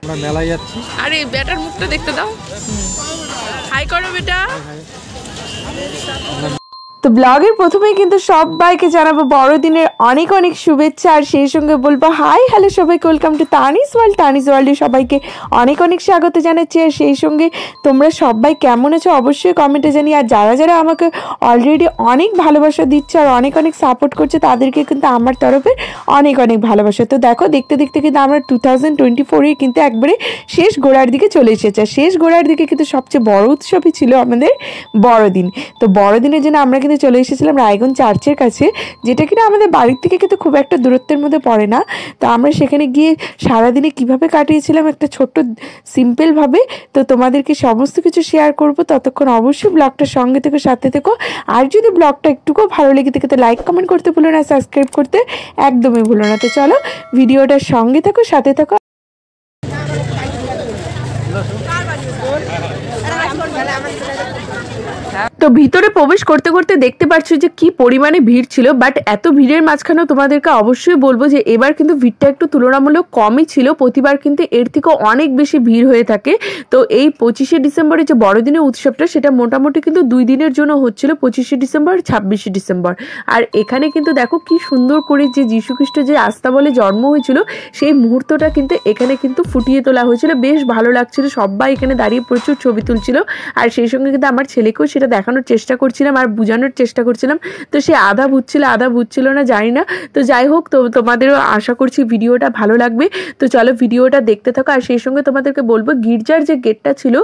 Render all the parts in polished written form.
আমরা মেলায় যাচ্ছি। আরে বেটার মুখটা দেখতে দাও, হাই করো বেটা। তো ব্লগের প্রথমেই কিন্তু সবাইকে জানাবো বড়দিনের অনেক অনেক শুভেচ্ছা, আর সেই সঙ্গে বলবো হাই হ্যালো সবাইকে, welcome to Tanis world. Tanis ওয়ার্ল্ডে সবাইকে অনেক অনেক স্বাগত জানাচ্ছি। আর সেই সঙ্গে তোমরা সবাই কেমন আছো অবশ্যই কমেন্টে জানি। আর যারা যারা আমাকে অলরেডি অনেক ভালোবাসা দিচ্ছে আর অনেক অনেক সাপোর্ট করছে তাদেরকে কিন্তু আমার তরফে অনেক অনেক ভালোবাসা। তো দেখো দেখতে দেখতে কিন্তু আমরা 2024 কিন্তু একবারে শেষ গোড়ার দিকে চলে এসেছে। শেষ গোড়ার দিকে কিন্তু সবচেয়ে বড় উৎসবই ছিল আমাদের বড়দিন। তো বড়দিনের জন্য আমরা কিন্তু চলে এসেছিলাম রায়গঞ্জ চার্চের কাছে, যেটা কিনা আমাদের বাড়ির থেকে কিন্তু খুব একটা দূরত্বের মধ্যে পড়ে না। তো আমরা সেখানে গিয়ে সারাদিনে কিভাবে কাটিয়েছিলাম একটা ছোট্ট সিম্পলভাবে, তো তোমাদেরকে সমস্ত কিছু শেয়ার করব। ততক্ষণ অবশ্যই ব্লগটার সঙ্গে থেকে সাথে থেকো। আর যদি ব্লগটা একটুকুও ভালো লেগে থাকে তো লাইক কমেন্ট করতে ভুলো না, সাবস্ক্রাইব করতে একদমই ভুলো না। তো চলো ভিডিওটার সঙ্গে থাকো, সাথে থাকো। তো ভিতরে প্রবেশ করতে করতে দেখতে পাচ্ছ যে কি পরিমাণে ভিড় ছিল, বাট এত ভিড়ের মাঝখানেও তোমাদেরকে অবশ্যই বলবো যে এবার কিন্তু ভিড়টা একটু তুলনামূলক কমই ছিল। প্রতিবার কিন্তু এর থেকেও অনেক বেশি ভিড় হয়ে থাকে। তো এই 25শে ডিসেম্বরের যে বড়দিনের উৎসবটা সেটা মোটামুটি কিন্তু 2 দিনের জন্য হচ্ছিল, 25শে ডিসেম্বর 26শে ডিসেম্বর। আর এখানে কিন্তু দেখো কি সুন্দর করে যে যীশুখ্রিস্ট যে আস্তাবলে জন্ম হয়েছিল সেই মুহূর্তটা কিন্তু এখানে কিন্তু ফুটিয়ে তোলা হয়েছিল। বেশ ভালো লাগছিল, সবাই এখানে দাঁড়িয়ে প্রচুর ছবি তুলছিল। আর সেই সঙ্গে কিন্তু আমার ছেলেকেও সেটা দেখানোর চেষ্টা করছিলাম আর বোঝানোর চেষ্টা করছিলাম। তো সে আধা বুঝছিল না জানি না। তো যাই হোক, তো তোমাদেরও আশা করছি ভিডিওটা ভালো লাগবে। তো চলো ভিডিওটা দেখতে থাকো। আর সেই সঙ্গে তোমাদেরকে বলবো গির্জার যে গেটটা ছিল,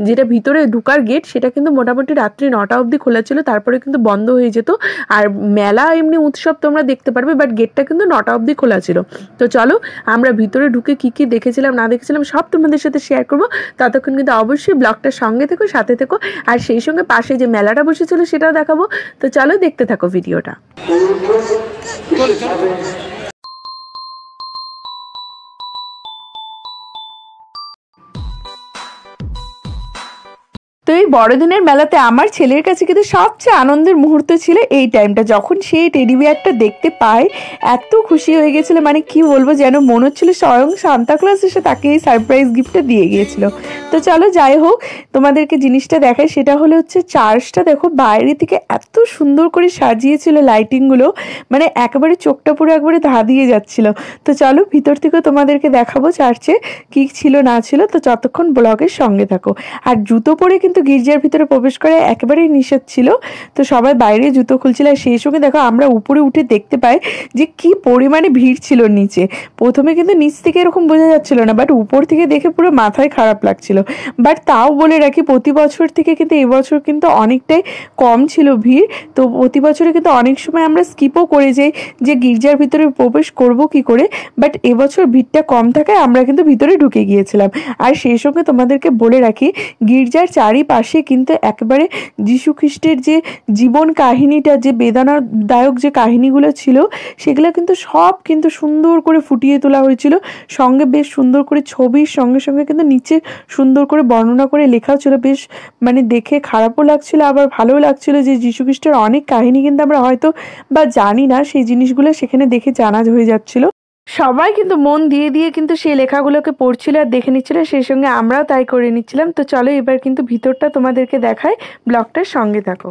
যেটা ভিতরে ঢুকার গেট, সেটা কিন্তু মোটামুটি রাত্রি 9টা অবধি খোলা ছিল, তারপরে কিন্তু বন্ধ হয়ে যেত। আর মেলা এমনি উৎসব তোমরা দেখতে পারবে, বাট গেটটা কিন্তু 9টা অবধি খোলা ছিল। তো চলো আমরা ভিতরে ঢুকে কি কি দেখেছিলাম না দেখেছিলাম সব তোমাদের সাথে শেয়ার করবো। ততক্ষণ কিন্তু অবশ্যই ব্লগটার সঙ্গে থেকো, সাথে থেকো। আর সেই সঙ্গে পাশে যে মেলাটা বসেছিল সেটাও দেখাবো। তো চলো দেখতে থাকো ভিডিওটা। তো এই বড়দিনের মেলাতে আমার ছেলের কাছে কিন্তু সবচেয়ে আনন্দের মুহূর্ত ছিল এই টাইমটা, যখন সেই টেডি বিয়ারটা দেখতে পায় এত খুশি হয়ে গেছিলো, মানে কি বলবো, যেন মনে হচ্ছিল স্বয়ং সান্তা ক্লজ এসে তাকে এই সারপ্রাইজ গিফটটা দিয়ে গিয়েছিল। তো চলো যাই হোক তোমাদেরকে জিনিসটা দেখায়। সেটা হলো হচ্ছে চার্চটা দেখো বাইরে থেকে এত সুন্দর করে সাজিয়েছিল লাইটিংগুলো, মানে একেবারে চোখটা পুরো একবারে ধা দিয়ে যাচ্ছিল। তো চলো ভিতর থেকে তোমাদেরকে দেখাবো চার্চে কি ছিল না ছিল। তো যতক্ষণ ব্লগের সঙ্গে থাকো। আর জুতো পরে কিন্তু গির্জার ভিতরে প্রবেশ করে একেবারেই নিষেধ ছিল, তো সবাই বাইরে জুতো খুলছিল। আর সেই সঙ্গে দেখো আমরা উপরে উঠে দেখতে পাই যে কি পরিমাণে ভিড় ছিল নিচে। প্রথমে কিন্তু নিচ থেকে এরকম বোঝা যাচ্ছিল না, বাট উপর থেকে দেখে পুরো মাথায় খারাপ লাগছিল। বাট তাও বলে রাখি প্রতি বছর থেকে কিন্তু এবছর কিন্তু অনেকটাই কম ছিল ভিড়। তো প্রতি বছরে কিন্তু অনেক সময় আমরা স্কিপও করে যাই যে গির্জার ভিতরে প্রবেশ করব কি করে, বাট এবছর ভিড়টা কম থাকায় আমরা কিন্তু ভিতরে ঢুকে গিয়েছিলাম। আর সেই সঙ্গে তোমাদেরকে বলে রাখি গির্জার চারিপাশে কিন্তু একেবারে যীশু খ্রিস্টের যে জীবন কাহিনীটা, যে বেদনাদায়ক যে কাহিনীগুলো ছিল সেগুলো কিন্তু সব কিন্তু সুন্দর করে ফুটিয়ে তোলা হয়েছিল। সঙ্গে বেশ সুন্দর করে ছবির সঙ্গে সঙ্গে কিন্তু নিচে সুন্দর করে বর্ণনা করে লেখাও ছিল। বেশ মানে দেখে খারাপও লাগছিল আবার ভালোও লাগছিল যে যীশু খ্রিস্টের অনেক কাহিনী কিন্তু আমরা হয়তো বা জানি না, সেই জিনিসগুলো সেখানে দেখে জানা হয়ে যাচ্ছিল। সবাই কিন্তু মন দিয়ে দিয়ে কিন্তু সেই লেখাগুলোকে পড়ছিল আর দেখে নিচ্ছিল, সেই সঙ্গে আমরাও তাই করে নিচ্ছিলাম। তো চলো এবার কিন্তু ভিতরটা তোমাদেরকে দেখায়, ব্লগটার সঙ্গে থাকো।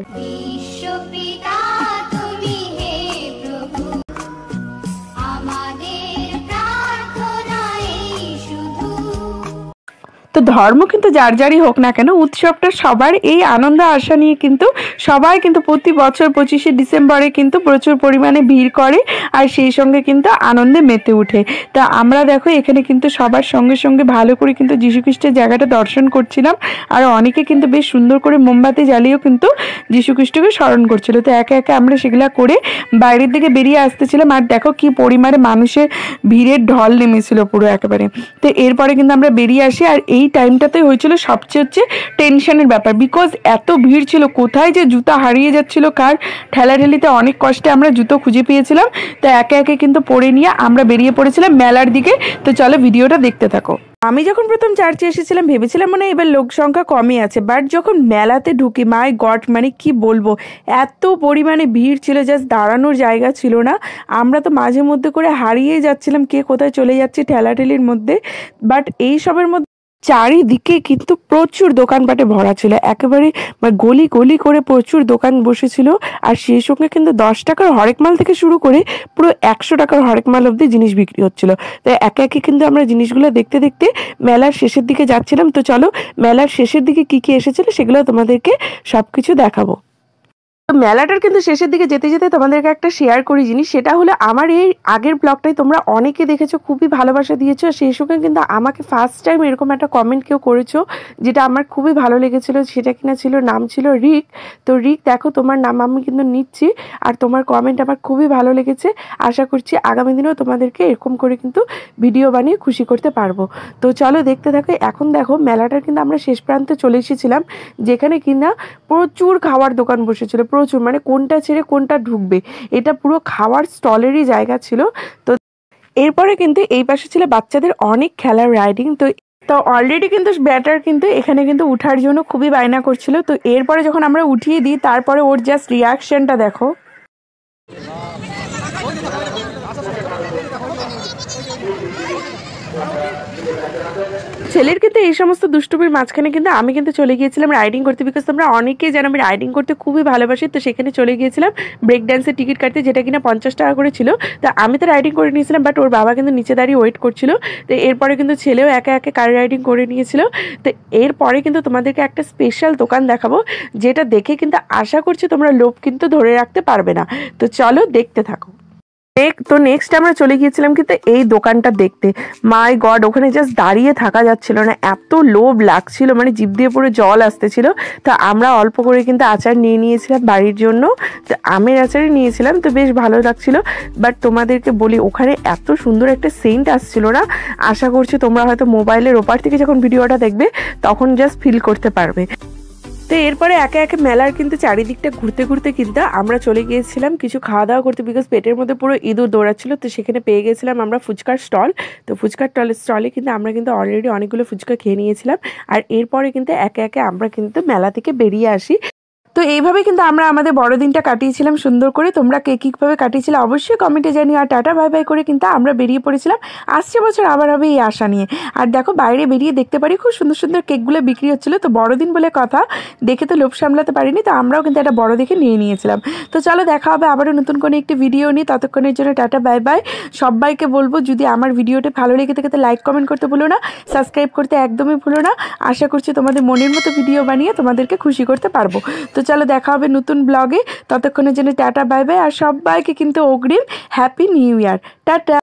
তো ধর্ম কিন্তু যার যারই হোক না কেন, উৎসবটা সবার এই আনন্দ আশা নিয়ে কিন্তু সবাই কিন্তু প্রতি বছর 25শে ডিসেম্বরে কিন্তু প্রচুর পরিমাণে ভিড় করে আর সেই সঙ্গে কিন্তু আনন্দে মেতে ওঠে। তা আমরা দেখো এখানে কিন্তু সবার সঙ্গে সঙ্গে ভালো করে কিন্তু যীশুখ্রিস্টের জায়গাটা দর্শন করছিলাম। আর অনেকে কিন্তু বেশ সুন্দর করে মোমবাতি জ্বালিয়েও কিন্তু যীশুখ্রিস্টকে স্মরণ করছিল। তো একে একে আমরা সেগুলা করে বাইরের দিকে বেরিয়ে আসতেছিলাম। আর দেখো কি পরিমাণে মানুষের ভিড়ের ঢল নেমেছিল পুরো একেবারে। তো এরপরে কিন্তু আমরা বেরিয়ে আসি। আর এই টাইমটাতে হয়েছিল সবচেয়ে হচ্ছে টেনশনের ব্যাপার, বিকজ এত ভিড় ছিল, কোথায় যে জুতা হারিয়ে যাচ্ছিল কার, ঠেলাঠেলিতে অনেক কষ্টে আমরা জুতো খুঁজে পেয়েছিলাম। তো একে একে কিন্তু পরে নিয়ে আমরা বেরিয়ে পড়েছিলাম মেলার দিকে। তো চলো ভিডিওটা দেখতে থাকো। আমি যখন প্রথম চার্চে এসেছিলাম ভেবেছিলাম মানে এবার লোক সংখ্যা কমই আছে, বাট যখন মেলাতে ঢুকি মাই গড মানে কি বলবো, এত পরিমাণে ভিড় ছিল, জাস্ট দাঁড়ানোর জায়গা ছিল না। আমরা তো মাঝে মধ্যে করে হারিয়ে যাচ্ছিলাম কে কোথায় চলে যাচ্ছে ঠেলাঠেলির মধ্যে। বাট এই সবের মধ্যে চারিদিকে কিন্তু প্রচুর দোকানপাটে ভরা ছিল, একেবারে গলি গলি করে প্রচুর দোকান বসেছিল। আর সেই সঙ্গে কিন্তু 10 টাকার হরেক মাল থেকে শুরু করে পুরো 100 টাকার হরেক মাল অবধি জিনিস বিক্রি হচ্ছিল। তো একে একে কিন্তু আমরা জিনিসগুলো দেখতে দেখতে মেলার শেষের দিকে যাচ্ছিলাম। তো চলো মেলার শেষের দিকে কি কি এসেছিল সেগুলো তোমাদেরকে সবকিছু দেখাবো। তো মেলাটার কিন্তু শেষের দিকে যেতে যেতে তোমাদেরকে একটা শেয়ার করি জিনিস, সেটা হলো আমার এই আগের ব্লগটাই তোমরা অনেকে দেখেছো, খুবই ভালোবাসা দিয়েছো। সেই সঙ্গে কিন্তু আমাকে ফার্স্ট টাইম এরকম একটা কমেন্ট কেউ করেছো যেটা আমার খুবই ভালো লেগেছিলো, সেটা কিনা ছিল নাম ছিল রিক। তো রিক দেখো তোমার নাম আমি কিন্তু নিচ্ছি, আর তোমার কমেন্ট আমার খুবই ভালো লেগেছে। আশা করছি আগামী দিনেও তোমাদেরকে এরকম করে কিন্তু ভিডিও বানিয়ে খুশি করতে পারবো। তো চলো দেখতে থাকো। এখন দেখো মেলাটার কিন্তু আমরা শেষ প্রান্তে চলে এসেছিলাম, যেখানে কিনা প্রচুর খাওয়ার দোকান বসেছিল, প্রচুর, মানে কোনটা ছেড়ে কোনটা ঢুকবে, এটা পুরো খাওয়ার স্টলেরই জায়গা ছিল। তো এরপরে কিন্তু এই পাশে ছিল বাচ্চাদের অনেক খেলার রাইডিং। তো অলরেডি কিন্তু ব্যাটার কিন্তু এখানে কিন্তু উঠার জন্য খুবই বায়না করছিল। তো এরপরে যখন আমরা উঠিয়ে দিই তারপরে ওর জাস্ট রিয়াকশনটা দেখো। ছেলের কিন্তু এই সমস্ত দুষ্টুমির মাঝখানে কিন্তু আমি কিন্তু চলে গিয়েছিলাম রাইডিং করতে, বিকজ তোমরা অনেকেই জানো আমি রাইডিং করতে খুবই ভালোবাসি। তো সেখানে চলে গিয়েছিলাম ব্রেক ডান্সের টিকিট কাটতে, যেটা কিনা 50 টাকা করে ছিল। তো আমি তো রাইডিং করে নিয়েছিলাম, বাট ওর বাবা কিন্তু নিচে দাঁড়িয়ে ওয়েট করছিল। তো এরপরে কিন্তু ছেলেও একে একে কার রাইডিং করে নিয়েছিল। তো এরপরে কিন্তু তোমাদেরকে একটা স্পেশাল দোকান দেখাবো, যেটা দেখে কিন্তু আশা করছি তোমরা লোভ কিন্তু ধরে রাখতে পারবে না। তো চলো দেখতে থাকো। তো নেক্সট আমরা চলে গিয়েছিলাম কিন্তু এই দোকানটা দেখতে। মাই গড, ওখানে জাস্ট দাঁড়িয়ে থাকা যাচ্ছিল না, এত লোভ লাগছিল, মানে জিভ দিয়ে পুরো জল আসতেছিল। তো আমরা অল্প করে কিন্তু আচার নিয়ে নিয়েছিলাম বাড়ির জন্য। তো আমের আচারই নিয়েছিলাম, তো বেশ ভালো লাগছিল। বাট তোমাদেরকে বলি ওখানে এত সুন্দর একটা সেন্ট আসছিল না, আশা করছি তোমরা হয়তো মোবাইলের ওপার থেকে যখন ভিডিওটা দেখবে তখন জাস্ট ফিল করতে পারবে। তো এরপরে একে একে মেলার কিন্তু চারিদিকটা ঘুরতে ঘুরতে কিন্তু আমরা চলে গিয়েছিলাম কিছু খাওয়া দাওয়া করতে, বিকজ পেটের মধ্যে পুরো ইঁদুর দৌড়াচ্ছিল। তো সেখানে পেয়ে গেছিলাম আমরা ফুচকার স্টল। তো ফুচকার স্টলে কিন্তু আমরা কিন্তু অলরেডি অনেকগুলো ফুচকা খেয়ে নিয়েছিলাম। আর এরপরে কিন্তু একে একে আমরা কিন্তু মেলা থেকে বেরিয়ে আসি। তো এইভাবে কিন্তু আমরা আমাদের বড়দিনটা কাটিয়েছিলাম সুন্দর করে। তোমরা কে কীভাবে কাটিয়েছিলে অবশ্যই কমেন্টে জানিও। আর টাটা বাই বাই করে কিন্তু আমরা বেরিয়ে পড়েছিলাম আসছে বছর আবার হবে এই আশা নিয়ে। আর দেখো বাইরে বেরিয়ে দেখতে পারি খুব সুন্দর সুন্দর কেকগুলো বিক্রি হচ্ছিলো। তো বড়দিন বলে কথা, দেখে তো লোভ সামলাতে পারিনি, তো আমরাও কিন্তু একটা বড় দেখে নিয়ে নিয়েছিলাম। তো চলো দেখা হবে আবারও নতুন কোনো একটি ভিডিও নিয়ে, ততক্ষণের জন্য টাটা বাই বাই। সবাইকে বলবো যদি আমার ভিডিওটা ভালো লেগে থাকে তো লাইক কমেন্ট করতে ভুলো না, সাবস্ক্রাইব করতে একদমই ভুলো না। আশা করছি তোমাদের মনের মতো ভিডিও বানিয়ে তোমাদেরকে খুশি করতে পারবো। তো চলো দেখা হবে নতুন ব্লগে, ততক্ষণের জন্য টাটা বাই বাই। আর সবাইকে কিন্তু অগ্রিম হ্যাপি নিউ ইয়ার, টাটা।